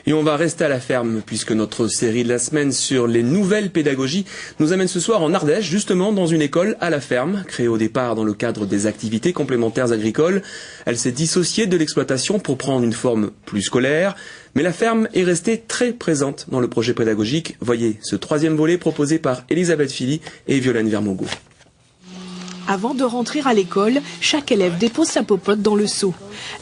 Et on va rester à la ferme puisque notre série de la semaine sur les nouvelles pédagogies nous amène ce soir en Ardèche, justement dans une école à la ferme, créée au départ dans le cadre des activités complémentaires agricoles. Elle s'est dissociée de l'exploitation pour prendre une forme plus scolaire, mais la ferme est restée très présente dans le projet pédagogique. Voyez ce troisième volet proposé par Elisabeth Philly et Violaine Vermogo. Avant de rentrer à l'école, chaque élève dépose sa popote dans le seau.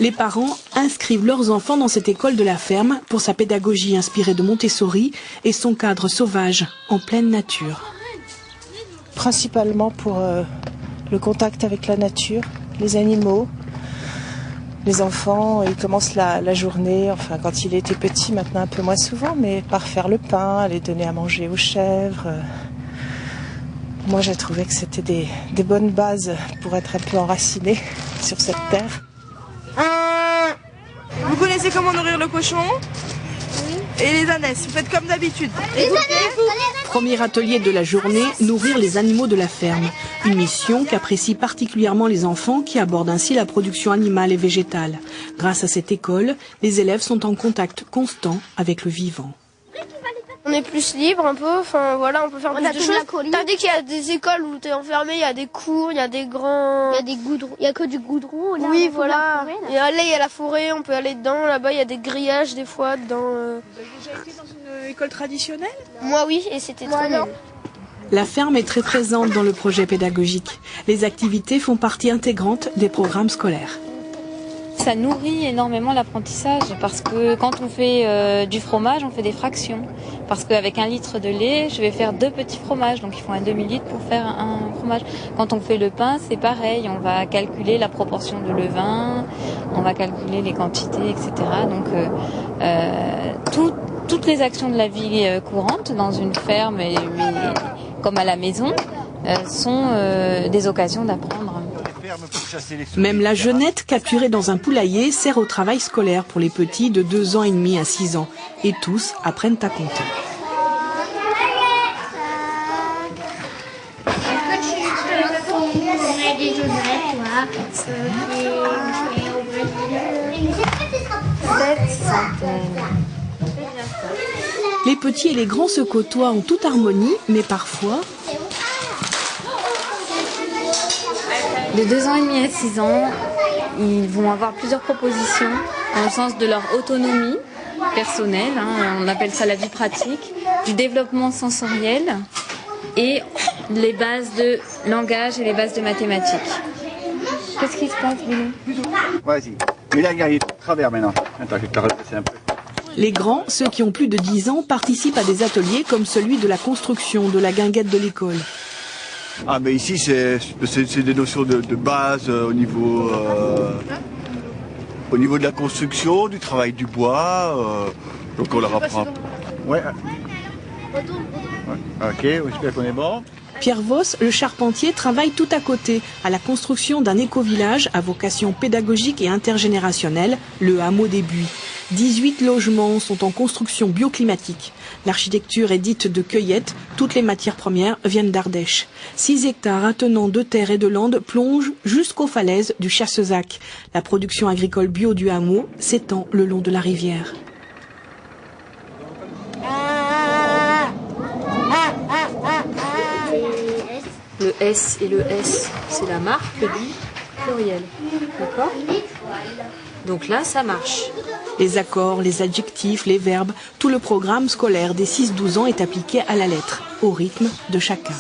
Les parents inscrivent leurs enfants dans cette école de la ferme pour sa pédagogie inspirée de Montessori et son cadre sauvage, en pleine nature. Principalement pour le contact avec la nature, les animaux. Les enfants, ils commencent la journée, enfin quand il était petit, maintenant un peu moins souvent, mais par faire le pain, aller donner à manger aux chèvres. Moi, j'ai trouvé que c'était des bonnes bases pour être un peu enraciné sur cette terre. Vous connaissez comment nourrir le cochon ? Oui. Et les ânesses, vous faites comme d'habitude. Premier atelier de la journée, nourrir les animaux de la ferme. Une mission qu'apprécient particulièrement les enfants qui abordent ainsi la production animale et végétale. Grâce à cette école, les élèves sont en contact constant avec le vivant. On est plus libre un peu, enfin voilà, on peut faire plus de choses. Tandis qu'il y a des écoles où t'es enfermé, il y a des cours, il y a des grands... Il y a des goudrons, il y a que du goudron. Là, oui, voilà. Et là, il y a la forêt, on peut aller dedans. Là-bas, il y a des grillages des fois dedans. Vous avez déjà été dans une école traditionnelle ? Moi, oui, et c'était très bien. La ferme est très présente dans le projet pédagogique. Les activités font partie intégrante des programmes scolaires. Ça nourrit énormément l'apprentissage parce que quand on fait du fromage, on fait des fractions. Parce qu'avec 1 litre de lait, je vais faire 2 petits fromages, donc il faut un demi-litre pour faire un fromage. Quand on fait le pain, c'est pareil, on va calculer la proportion de levain, on va calculer les quantités, etc. Donc toutes les actions de la vie courante dans une ferme, mais comme à la maison, sont des occasions d'apprendre. Même la jeunette capturée dans un poulailler sert au travail scolaire pour les petits de 2 ans et demi à 6 ans. Et tous apprennent à compter. Les petits et les grands se côtoient en toute harmonie, mais parfois... De 2 ans et demi à 6 ans, ils vont avoir plusieurs propositions dans le sens de leur autonomie personnelle, on appelle ça la vie pratique, du développement sensoriel et les bases de langage et les bases de mathématiques. Qu'est-ce qui se passe, Billy ? Vas-y. Mais là, il est travers maintenant. Attends, je vais te repasser un peu. Les grands, ceux qui ont plus de 10 ans, participent à des ateliers comme celui de la construction de la guinguette de l'école. Ah mais ici c'est des notions de base au niveau de la construction, du travail du bois, donc on leur apprend. Ouais. Ok, j'espère qu'on est bon. Pierre Voss, le charpentier, travaille tout à côté à la construction d'un éco-village à vocation pédagogique et intergénérationnelle, le hameau des Buis. 18 logements sont en construction bioclimatique. L'architecture est dite de cueillette, toutes les matières premières viennent d'Ardèche. 6 hectares attenants de terre et de landes plongent jusqu'aux falaises du Chassezac. La production agricole bio du hameau s'étend le long de la rivière. Le S et le S, c'est la marque du pluriel. D'accord ? Donc là, ça marche. Les accords, les adjectifs, les verbes, tout le programme scolaire des 6-12 ans est appliqué à la lettre, au rythme de chacun.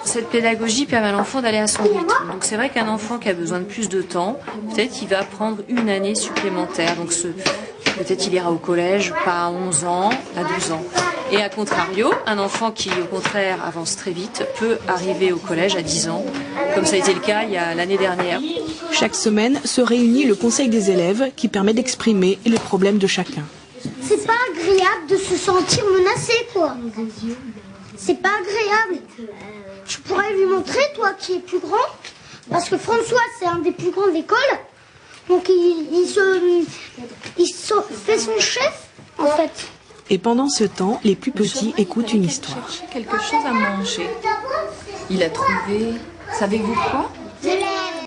Cette pédagogie permet à l'enfant d'aller à son rythme. Donc c'est vrai qu'un enfant qui a besoin de plus de temps, peut-être il va prendre 1 année supplémentaire. Donc peut-être il ira au collège, pas à 11 ans, à 12 ans. Et à contrario, un enfant qui, au contraire, avance très vite, peut arriver au collège à 10 ans, comme ça a été le cas il y a l'année dernière. Chaque semaine se réunit le conseil des élèves qui permet d'exprimer les problèmes de chacun. C'est pas agréable de se sentir menacé, quoi. C'est pas agréable. Je pourrais lui montrer, toi qui es plus grand, parce que François, c'est un des plus grands de l'école. Donc il fait son chef, en fait. Et pendant ce temps, les plus petits écoutent une histoire. Quelque chose à manger. Il a trouvé, savez-vous quoi ? De l'air.